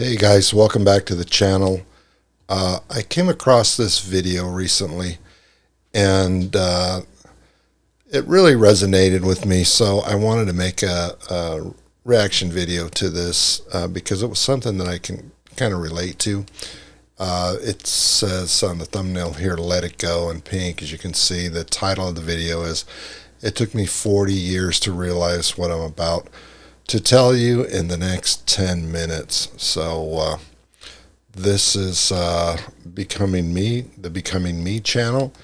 Hey guys, welcome back to the channel. I came across this video recently and it really resonated with me, so I wanted to make a reaction video to this because it was something that I can kind of relate to. It says on the thumbnail here, "Let It Go" in pink. As you can see, the title of the video is, "It took me 40 years to realize what I'm about to tell you in the next 10 minutes. So this is Becoming Me, the Becoming Me channel.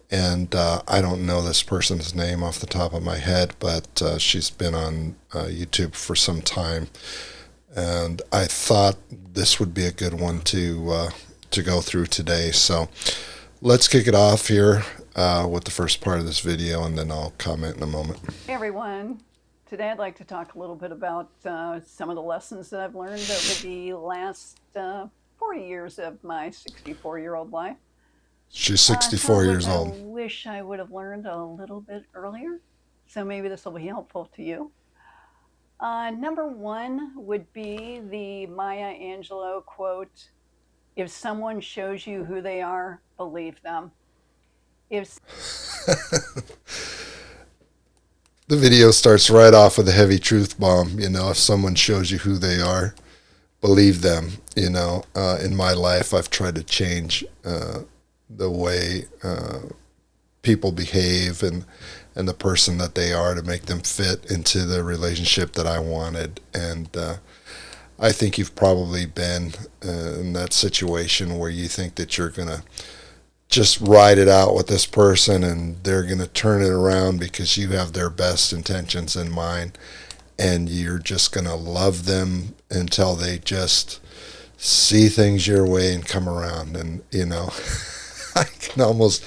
And I don't know this person's name off the top of my head, but she's been on YouTube for some time. And I thought this would be a good one to go through today. So let's kick it off here with the first part of this video, and then I'll comment in a moment. Hey everyone, today I'd like to talk a little bit about some of the lessons that I've learned over the last 40 years of my 64-year-old life. She's 64 years old. I wish I would have learned a little bit earlier, so maybe this will be helpful to you. Number one would be the Maya Angelou quote, "If someone shows you who they are, believe them." If The video starts right off with a heavy truth bomb. If someone shows you who they are, believe them. In my life, I've tried to change the way people behave and the person that they are to make them fit into the relationship that I wanted. And I think you've probably been in that situation where you think that you're going to just ride it out with this person and they're going to turn it around because you have their best intentions in mind, and you're just going to love them until they just see things your way and come around. And I can almost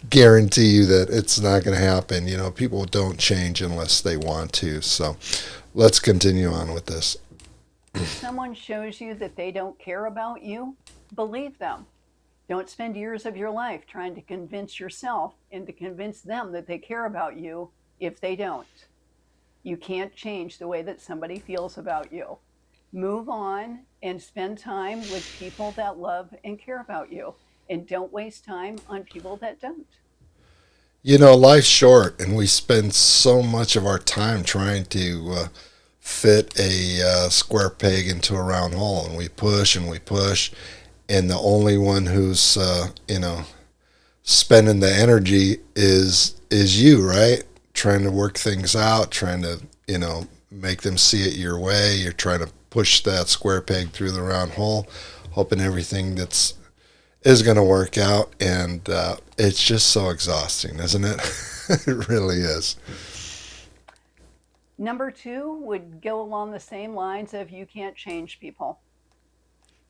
guarantee you that it's not going to happen. People don't change unless they want to. So let's continue on with this. If someone shows you that they don't care about you, believe them. Don't spend years of your life trying to convince yourself and to convince them that they care about you if they don't. You can't change the way that somebody feels about you. Move on and spend time with people that love and care about you. And don't waste time on people that don't. Life's short, and we spend so much of our time trying to fit a square peg into a round hole, and we push and we push. And the only one who's spending the energy is you, right? Trying to work things out, trying to make them see it your way. You're trying to push that square peg through the round hole, hoping everything is going to work out. And it's just so exhausting, isn't it? It really is. Number two would go along the same lines of you can't change people.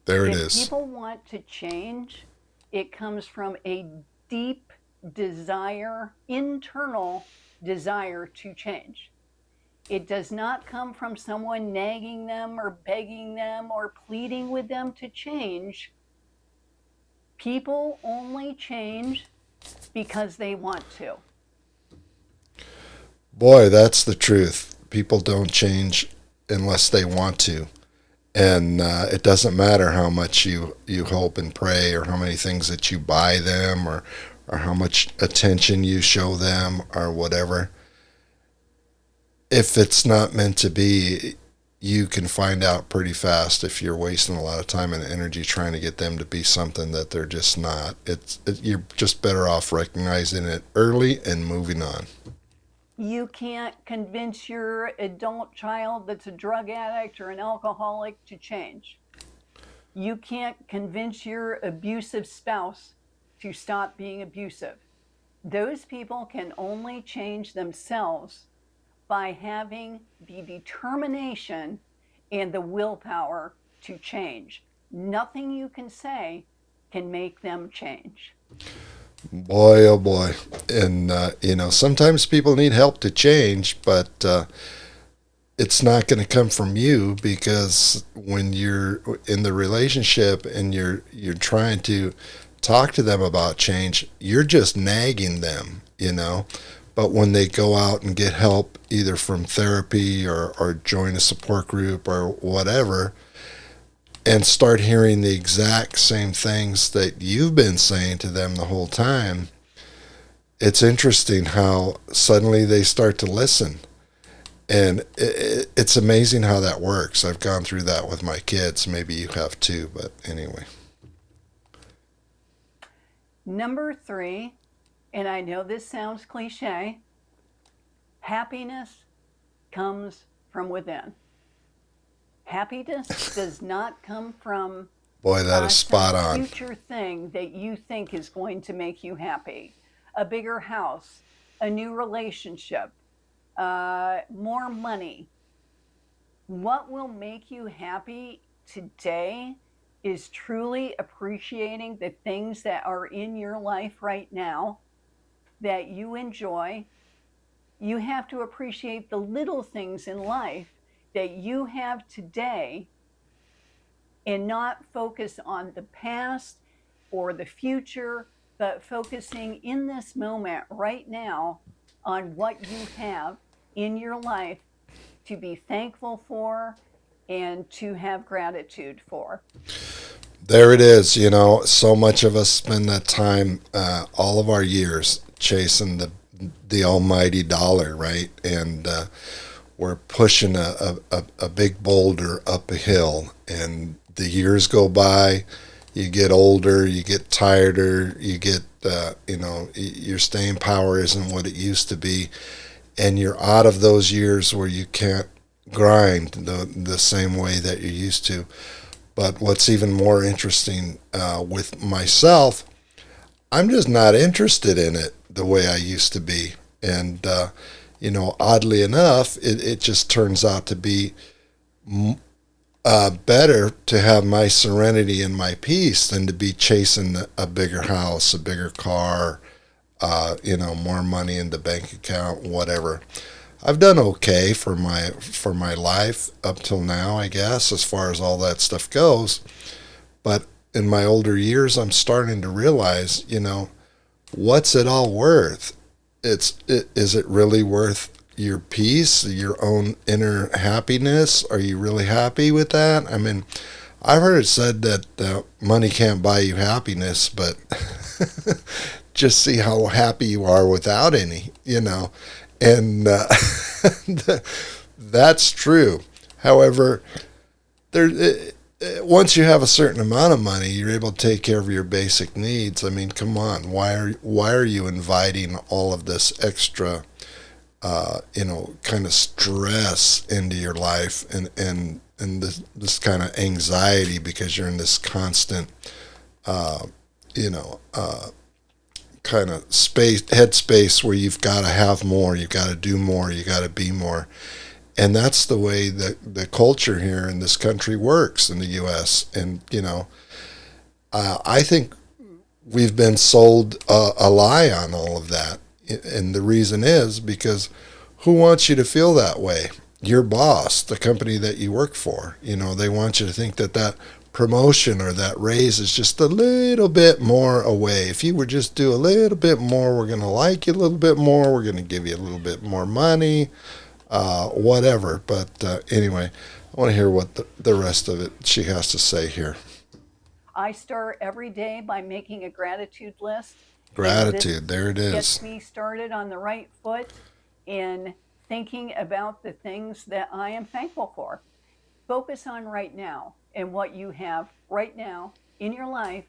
There it if is. People want to change, it comes from a deep desire, internal desire to change. It does not come from someone nagging them or begging them or pleading with them to change. People only change because they want to. Boy, that's the truth. People don't change unless they want to. And it doesn't matter how much you hope and pray, or how many things that you buy them, or how much attention you show them, or whatever. If it's not meant to be, you can find out pretty fast if you're wasting a lot of time and energy trying to get them to be something that they're just not. You're just better off recognizing it early and moving on. You can't convince your adult child that's a drug addict or an alcoholic to change. You can't convince your abusive spouse to stop being abusive. Those people can only change themselves by having the determination and the willpower to change. Nothing you can say can make them change. Boy, oh boy. And, sometimes people need help to change, but it's not going to come from you, because when you're in the relationship and you're trying to talk to them about change, you're just nagging them, But when they go out and get help, either from therapy or join a support group or whatever, and start hearing the exact same things that you've been saying to them the whole time, it's interesting how suddenly they start to listen. And it's amazing how that works. I've gone through that with my kids. Maybe you have too, but anyway. Number 3, and I know this sounds cliche, happiness comes from within. Happiness does not come from Boy, that is spot some on. future thing that you think is going to make you happy. A bigger house, a new relationship, more money. What will make you happy today is truly appreciating the things that are in your life right now that you enjoy. You have to appreciate the little things in life that you have today and not focus on the past or the future, but focusing in this moment right now on what you have in your life to be thankful for and to have gratitude for. There it is. You know, so much of us spend that time, all of our years, chasing the almighty dollar, right? And we're pushing a big boulder up a hill, and the years go by. You get older, you get tireder, you get, your staying power isn't what it used to be, and you're out of those years where you can't grind the same way that you used to. But what's even more interesting with myself, I'm just not interested in it the way I used to be. And, oddly enough, it just turns out to be better to have my serenity and my peace than to be chasing a bigger house, a bigger car, more money in the bank account, whatever. I've done okay for my life up till now, I guess, as far as all that stuff goes. But in my older years, I'm starting to realize, what's it all worth? Is it really worth your peace, your own inner happiness? Are you really happy with that? I mean, I've heard it said that money can't buy you happiness, but just see how happy you are without any, And that's true. However, once you have a certain amount of money, you're able to take care of your basic needs. I mean, come on, why are you inviting all of this extra, kind of stress into your life and this kind of anxiety because you're in this constant, kind of headspace where you've got to have more, you've got to do more, you got to be more. And that's the way the culture here in this country works in the U.S. And, I think we've been sold a lie on all of that. And the reason is because who wants you to feel that way? Your boss, the company that you work for. They want you to think that promotion or that raise is just a little bit more away. If you would just do a little bit more, we're going to like you a little bit more. We're going to give you a little bit more money, whatever. But anyway, I want to hear what the rest of it she has to say here. I start every day by making a gratitude list. Gratitude, there it is. Gets me started on the right foot in thinking about the things that I am thankful for. Focus on right now and what you have right now in your life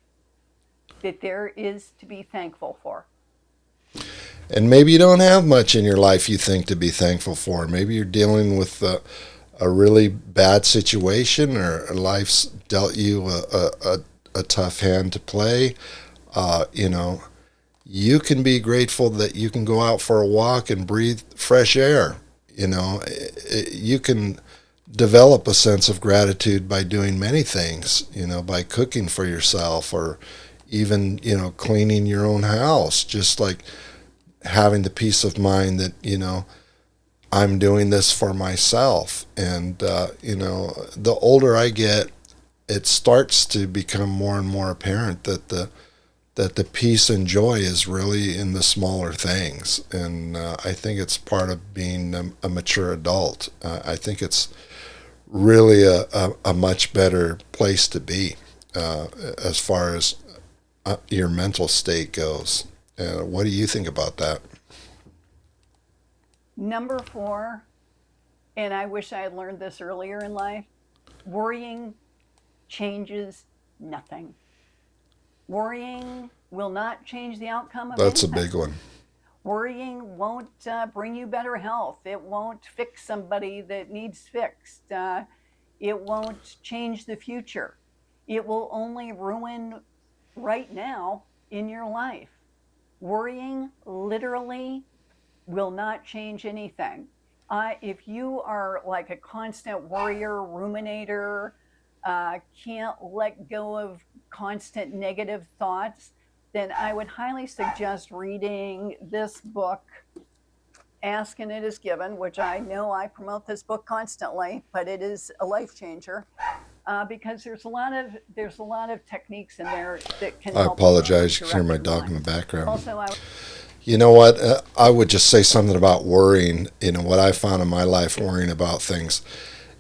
that there is to be thankful for. And maybe you don't have much in your life you think to be thankful for. Maybe you're dealing with a really bad situation, or life's dealt you a tough hand to play. You can be grateful that you can go out for a walk and breathe fresh air. You can develop a sense of gratitude by doing many things, by cooking for yourself, or even, cleaning your own house, just like having the peace of mind that, I'm doing this for myself. And, the older I get, it starts to become more and more apparent that the peace and joy is really in the smaller things. And I think it's part of being a mature adult. I think it's really a much better place to be as far as your mental state goes. What do you think about that? Number 4, and I wish I had learned this earlier in life, worrying changes nothing. Worrying will not change the outcome of That's a anything. big one. Worrying won't bring you better health. It won't fix somebody that needs fixed. It won't change the future. It will only ruin right now in your life. Worrying literally will not change anything. If you are like a constant worrier, ruminator, can't let go of constant negative thoughts, then I would highly suggest reading this book, Ask and It Is Given, which I know I promote this book constantly, but it is a life changer. Because there's a lot of techniques in there that can I help you apologize. You can hear direct my your dog in mind. the background. Also, You know what? I would just say something about worrying. You know, what I found in my life worrying about things.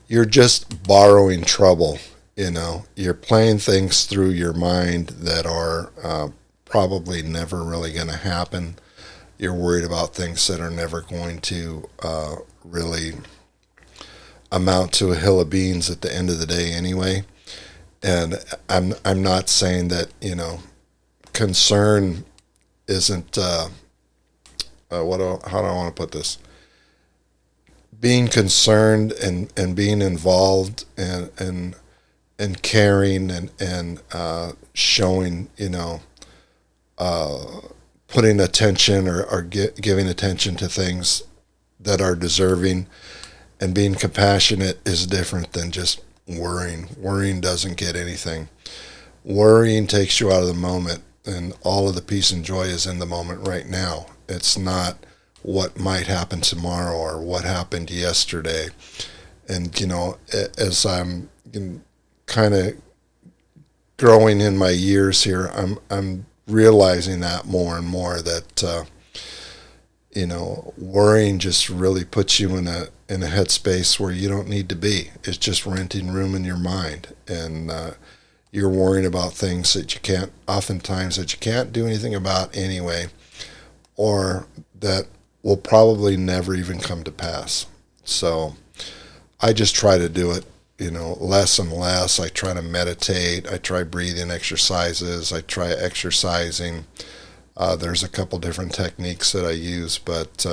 You're just borrowing trouble. You know, you're playing things through your mind that are probably never really going to happen. You're worried about things that are never going to really amount to a hill of beans at the end of the day anyway. And I'm not saying that, you know, concern isn't how do I want to put this? Being concerned and being involved and caring and showing, you know, putting attention or giving attention to things that are deserving and being compassionate is different than just worrying. Worrying doesn't get anything. Worrying takes you out of the moment, and all of the peace and joy is in the moment right now. It's not what might happen tomorrow or what happened yesterday. And, you know, as I'm kind of growing in my years here, I'm realizing that more and more that you know, worrying just really puts you in a headspace where you don't need to be. It's just renting room in your mind, and you're worrying about things that you can't, oftentimes that you can't do anything about anyway, or that will probably never even come to pass. So I just try to do it, you know, less and less. I try to meditate. I try breathing exercises. I try exercising. There's a couple different techniques that I use, but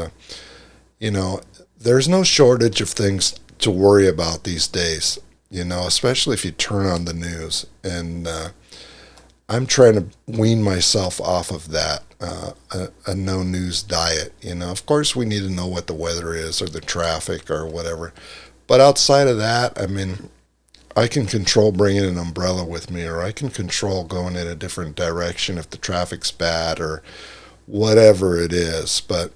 you know, there's no shortage of things to worry about these days. You know, especially if you turn on the news, and I'm trying to wean myself off of that a no news diet. You know, of course we need to know what the weather is or the traffic or whatever, but outside of that, I mean, I can control bringing an umbrella with me, or I can control going in a different direction if the traffic's bad or whatever it is. But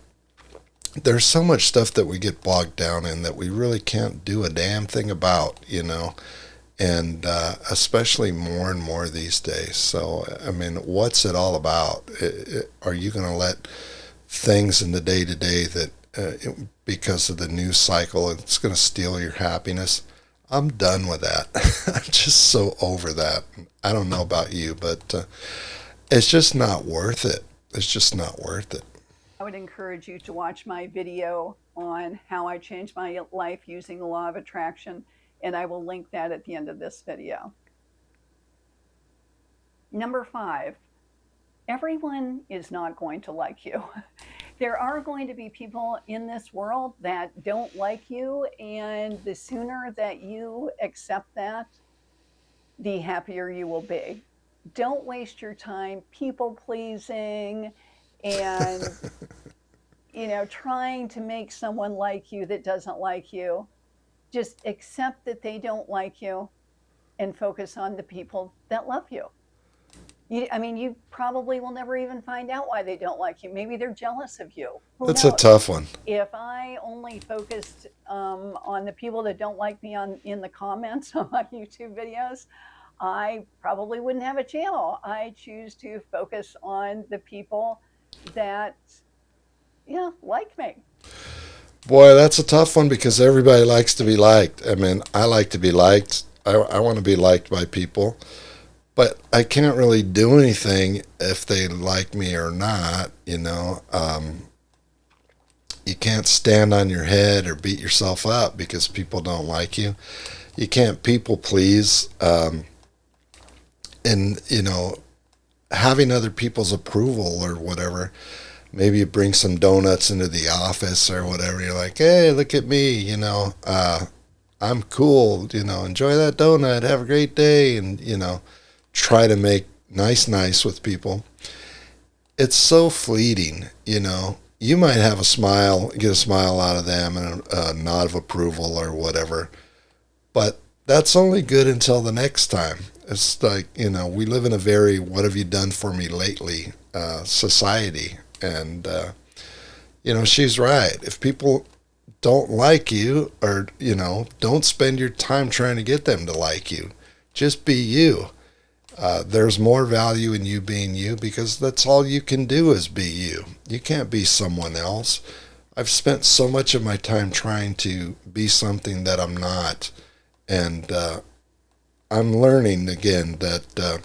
there's so much stuff that we get bogged down in that we really can't do a damn thing about, you know, and especially more and more these days. So, I mean, what's it all about? Are you going to let things in the day to day that, because of the news cycle, it's going to steal your happiness? I'm done with that. I'm just so over that. I don't know about you, but it's just not worth it. It's just not worth it. I would encourage you to watch my video on how I changed my life using the law of attraction, and I will link that at the end of this video. Number 5, everyone is not going to like you. There are going to be people in this world that don't like you, and the sooner that you accept that, the happier you will be. Don't waste your time people pleasing and trying to make someone like you that doesn't like you. Just accept that they don't like you and focus on the people that love you. You probably will never even find out why they don't like you. Maybe they're jealous of you. Who That's a knows? tough one. If I only focused on the people that don't like me in the comments on my YouTube videos, I probably wouldn't have a channel. I choose to focus on the people that like me. Boy, that's a tough one because everybody likes to be liked. I mean, I like to be liked. I want to be liked by people, but I can't really do anything if they like me or not. You can't stand on your head or beat yourself up because people don't like you. You can't people please. And, having other people's approval or whatever. Maybe you bring some donuts into the office or whatever. You're like, hey, look at me, I'm cool, enjoy that donut, have a great day, and, try to make nice with people. It's so fleeting, You might have a smile, get a smile out of them and a nod of approval or whatever, but that's only good until the next time. It's like, we live in a very what have you done for me lately society. And, she's right. If people don't like you or, don't spend your time trying to get them to like you, just be you. There's more value in you being you because that's all you can do is be you. You can't be someone else. I've spent so much of my time trying to be something that I'm not. And I'm learning again that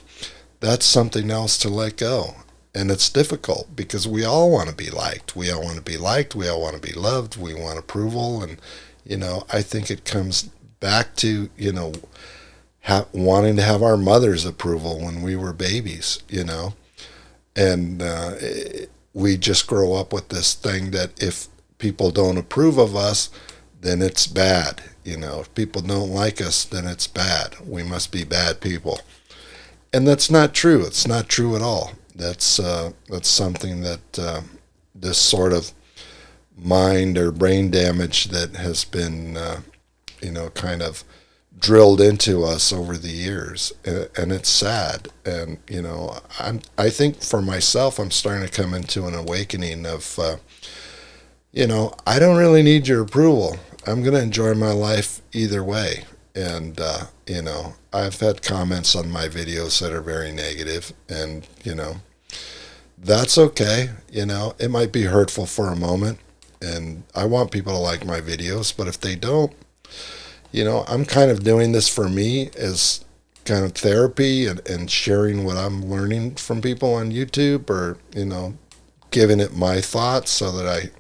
that's something else to let go. And it's difficult because we all want to be liked. We all want to be liked. We all want to be loved. We want approval. And, I think it comes back to, wanting to have our mother's approval when we were babies, And we just grow up with this thing that if people don't approve of us, then it's bad. If people don't like us, then it's bad. We must be bad people. And that's not true. It's not true at all. That's something that this sort of mind or brain damage that has been, kind of drilled into us over the years, and it's sad. And I think for myself, I'm starting to come into an awakening of, I don't really need your approval. I'm going to enjoy my life either way. And, I've had comments on my videos that are very negative, and, that's okay. It might be hurtful for a moment, and I want people to like my videos, but if they don't, I'm kind of doing this for me as kind of therapy and sharing what I'm learning from people on YouTube, or, giving it my thoughts so that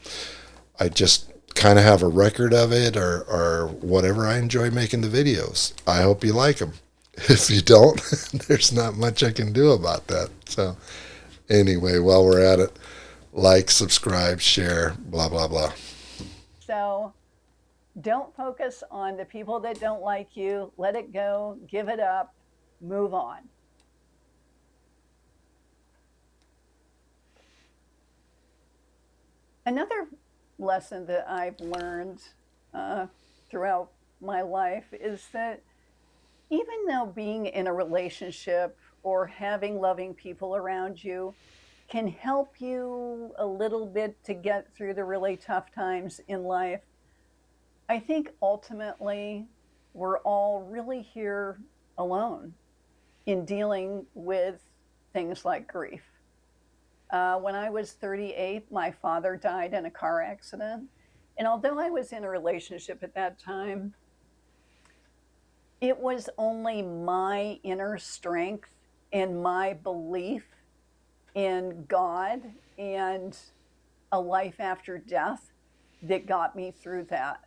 I just kind of have a record of it, or whatever. I enjoy making the videos. I hope you like them. If you don't, there's not much I can do about that. So anyway, while we're at it, like, subscribe, share, blah, blah, blah. So don't focus on the people that don't like you. Let it go, give it up, move on. Another lesson that I've learned throughout my life is that even though being in a relationship or having loving people around you can help you a little bit to get through the really tough times in life, I think ultimately we're all really here alone in dealing with things like grief. When I was 38, my father died in a car accident. And although I was in a relationship at that time, it was only my inner strength and my belief in God and a life after death that got me through that.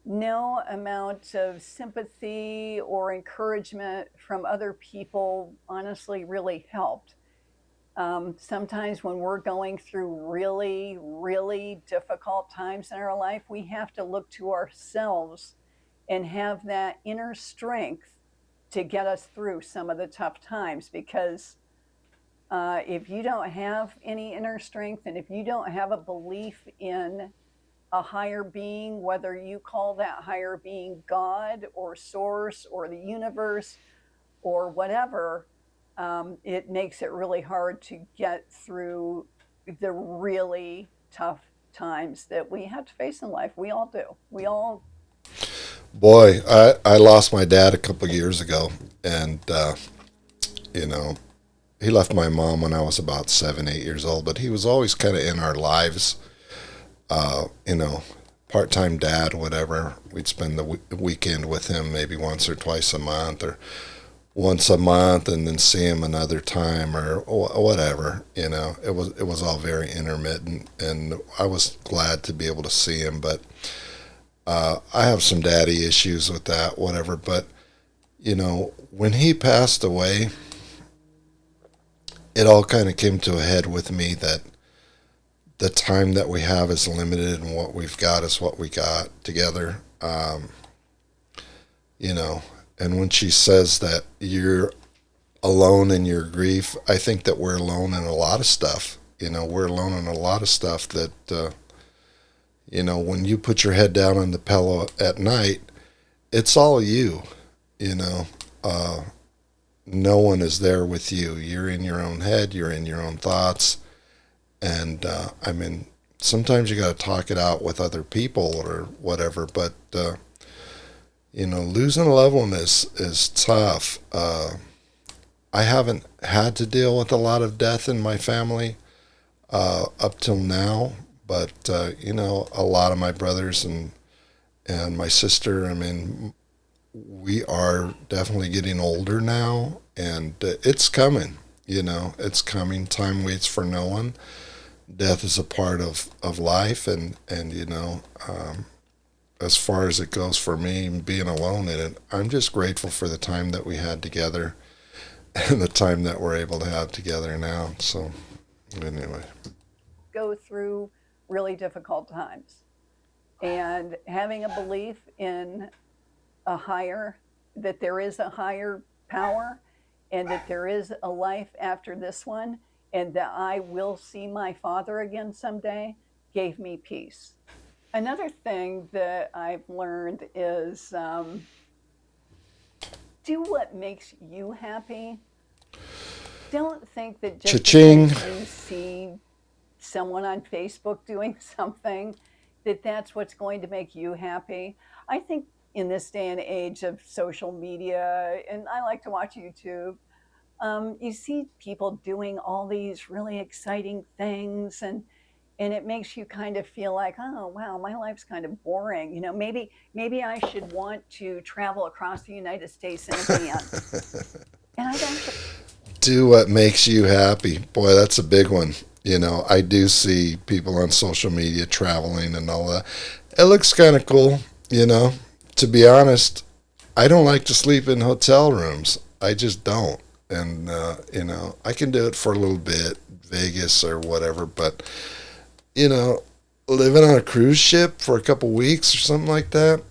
No amount of sympathy or encouragement from other people honestly really helped. Sometimes when we're going through really, really difficult times in our life, we have to look to ourselves and have that inner strength to get us through some of the tough times. Because if you don't have any inner strength, and if you don't have a belief in a higher being, whether you call that higher being God or source or the universe or whatever, it makes it really hard to get through the really tough times that we have to face in life. We all do. We all. Boy, I lost my dad a couple of years ago, and you know, he left my mom when I was about 7, 8 years old. But he was always kind of in our lives, you know, part-time dad, whatever. We'd spend the weekend with him maybe once or twice a month, or once a month, and then see him another time, or whatever. It was all very intermittent, and I was glad to be able to see him. But I have some daddy issues with that, whatever. But when he passed away, it all kind of came to a head with me that the time that we have is limited, and what we've got is what we got together. And when she says that you're alone in your grief, I think that we're alone in a lot of stuff. We're alone in a lot of stuff that, when you put your head down on the pillow at night, it's all you, you know. No one is there with you. You're in your own head, you're in your own thoughts. And, sometimes you got to talk it out with other people or whatever, but, losing a loved one is tough. I haven't had to deal with a lot of death in my family up till now, but a lot of my brothers and my sister. We are definitely getting older now, and it's coming. It's coming. Time waits for no one. Death is a part of life, and as far as it goes for me, being alone in it, I'm just grateful for the time that we had together and the time that we're able to have together now. So, anyway. Go through really difficult times. And having a belief in that there is a higher power, and that there is a life after this one, and that I will see my father again someday, gave me peace. Another thing that I've learned is do what makes you happy. Don't think that just Cha-ching. because you see someone on Facebook doing something, that's what's going to make you happy. I think in this day and age of social media, and I like to watch YouTube, you see people doing all these really exciting things, and it makes you kind of feel like, oh wow, my life's kind of boring. Maybe I should want to travel across the United States in a van. And I don't. Do what makes you happy. Boy, that's a big one. I do see people on social media traveling and all that. It looks kind of cool, To be honest, I don't like to sleep in hotel rooms. I just don't. And, I can do it for a little bit, Vegas or whatever, but, living on a cruise ship for a couple weeks or something like that,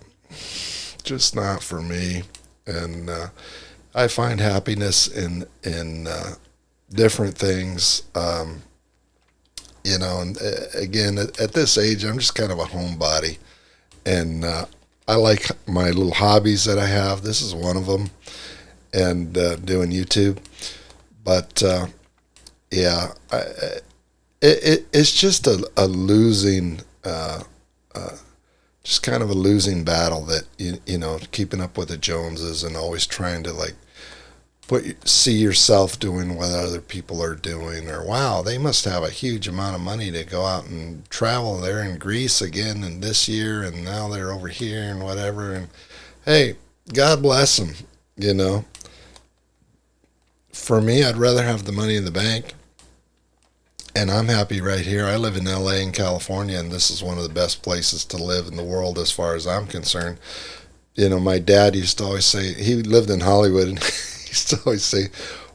just not for me. And I find happiness in different things. And again, at this age, I'm just kind of a homebody, and I like my little hobbies that I have. This is one of them, and doing YouTube. But yeah, it's just a losing, just kind of a losing battle that keeping up with the Joneses and always trying to see yourself doing what other people are doing, or wow, they must have a huge amount of money to go out and travel. They're in Greece again and this year, and now they're over here and whatever. And hey, God bless them. For me, I'd rather have the money in the bank, and I'm happy right here. I live in LA in California, and this is one of the best places to live in the world as far as I'm concerned. My dad used to always say, he lived in Hollywood, and he used to always say,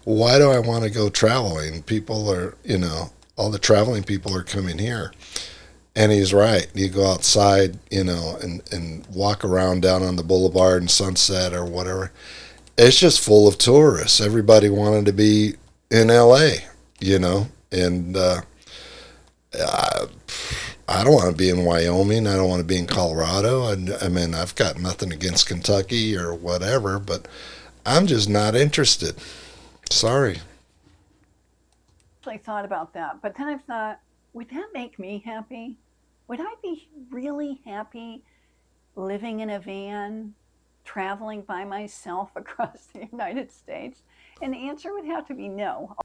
why do I want to go traveling? People are, all the traveling people are coming here. And he's right. You go outside, and walk around down on the boulevard and Sunset or whatever. It's just full of tourists. Everybody wanted to be in LA, and I don't want to be in Wyoming. I don't want to be in Colorado. I've got nothing against Kentucky or whatever, but I'm just not interested. Sorry. I thought about that, but then I thought, would that make me happy? Would I be really happy living in a van, traveling by myself across the United States? And the answer would have to be no.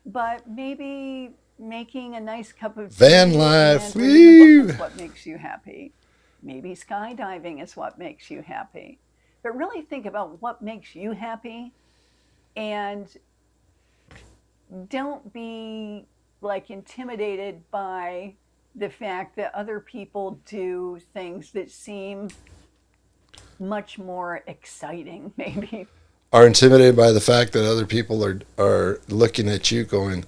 But maybe making a nice cup of tea Van life. and reading a book Woo! is what makes you happy. Maybe skydiving is what makes you happy. But really think about what makes you happy, and don't be like intimidated by the fact that other people do things that seem much more exciting, maybe. Are intimidated by the fact that other people are looking at you going,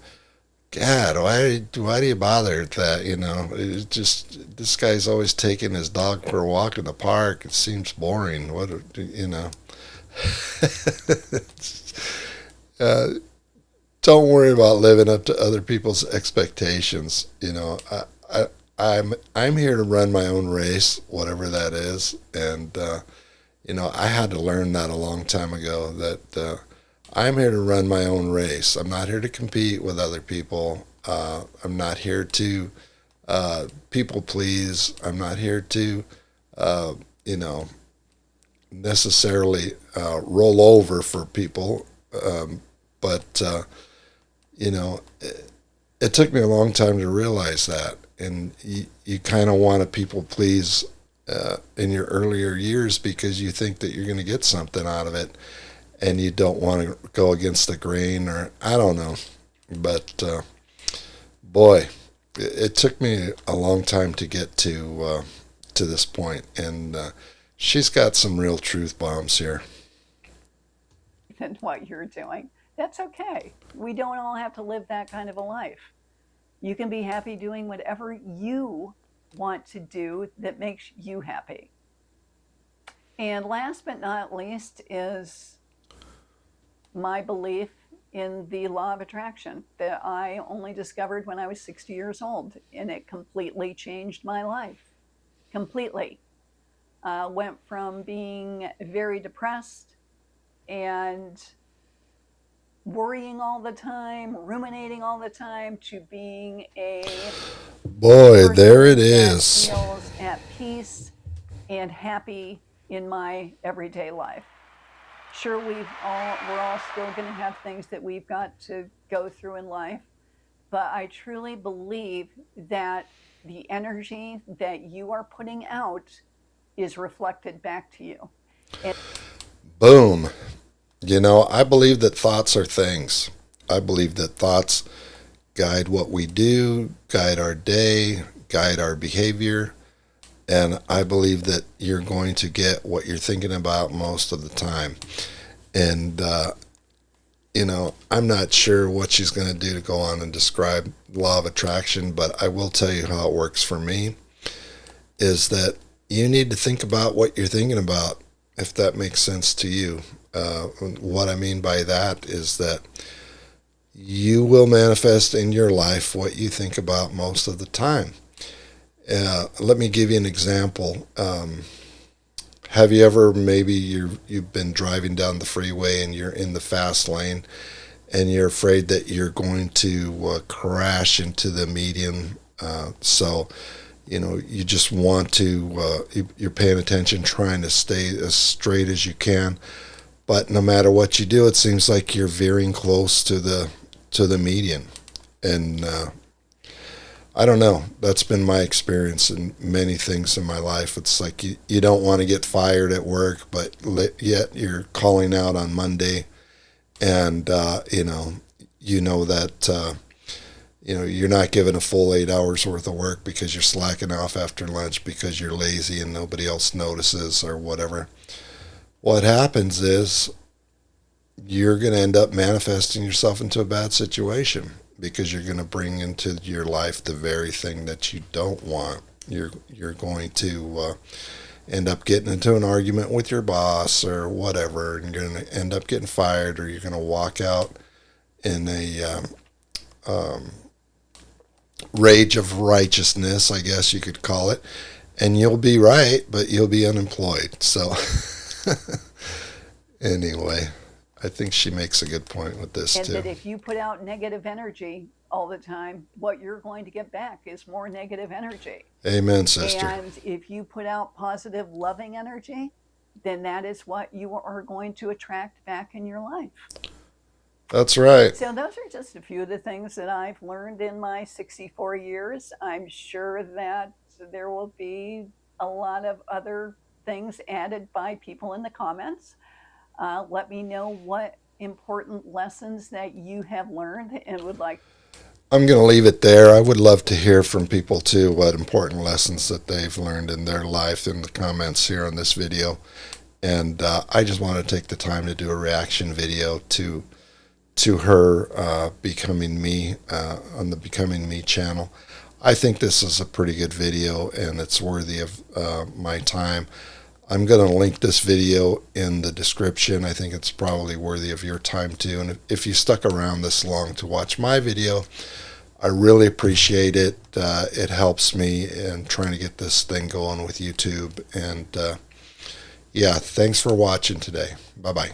God, why do you bother with that? You know, it's just this guy's always taking his dog for a walk in the park. It seems boring. What you know? uh, don't worry about living up to other people's expectations. You know, I'm here to run my own race, whatever that is, and you know, I had to learn that a long time ago. That I'm here to run my own race. I'm not here to compete with other people. I'm not here to people please. I'm not here to, uh, you know, necessarily roll over for people. But you know, it took me a long time to realize that. And you kind of want to people please in your earlier years because you think that you're going to get something out of it, and you don't want to go against the grain, or I don't know. But boy, it took me a long time to get to this point, and she's got some real truth bombs here. Than what you're doing. That's okay. We don't all have to live that kind of a life. You can be happy doing whatever you want to do that makes you happy. And last but not least is my belief in the law of attraction that I only discovered when I was 60 years old, and it completely changed my life. Completely. Went from being very depressed and worrying all the time, ruminating all the time, to being a Boy, there it person that is. feels at peace and happy in my everyday life. Sure, we're all still going to have things that we've got to go through in life, but I truly believe that the energy that you are putting out is reflected back to you. And Boom. You know, I believe that thoughts are things. I believe that thoughts guide what we do, guide our day, guide our behavior. And I believe that you're going to get what you're thinking about most of the time. And, you know, I'm not sure what she's going to do to go on and describe law of attraction, but I will tell you how it works for me is that you need to think about what you're thinking about, if that makes sense to you. What I mean by that is that you will manifest in your life what you think about most of the time. Let me give you an example. Have you ever maybe you've been driving down the freeway and you're in the fast lane and you're afraid that you're going to crash into the median? So you know you just want to you're paying attention, trying to stay as straight as you can. But no matter what you do, it seems like you're veering close to the median, and I don't know. That's been my experience in many things in my life. It's like you don't want to get fired at work, but yet you're calling out on Monday, and you know that you know you're not given a full 8 hours worth of work because you're slacking off after lunch because you're lazy and nobody else notices or whatever. What happens is you're going to end up manifesting yourself into a bad situation because you're going to bring into your life the very thing that you don't want. You're going to end up getting into an argument with your boss or whatever, and you're going to end up getting fired, or you're going to walk out in a rage of righteousness, I guess you could call it, and you'll be right, but you'll be unemployed. So anyway, I think she makes a good point with this and too. that if you put out negative energy all the time, what you're going to get back is more negative energy. Amen, sister. And if you put out positive, loving energy, then that is what you are going to attract back in your life. That's right. So, those are just a few of the things that I've learned in my 64 years. I'm sure that there will be a lot of other things added by people in the comments. Let me know what important lessons that you have learned and would like. I'm going to leave it there. I would love to hear from people too, what important lessons that they've learned in their life in the comments here on this video. And I just want to take the time to do a reaction video to her becoming me on the Becoming Me channel. I think this is a pretty good video and it's worthy of my time. I'm going to link this video in the description. I think it's probably worthy of your time too. And if you stuck around this long to watch my video, I really appreciate it. It helps me in trying to get this thing going with YouTube. And yeah, thanks for watching today. Bye-bye.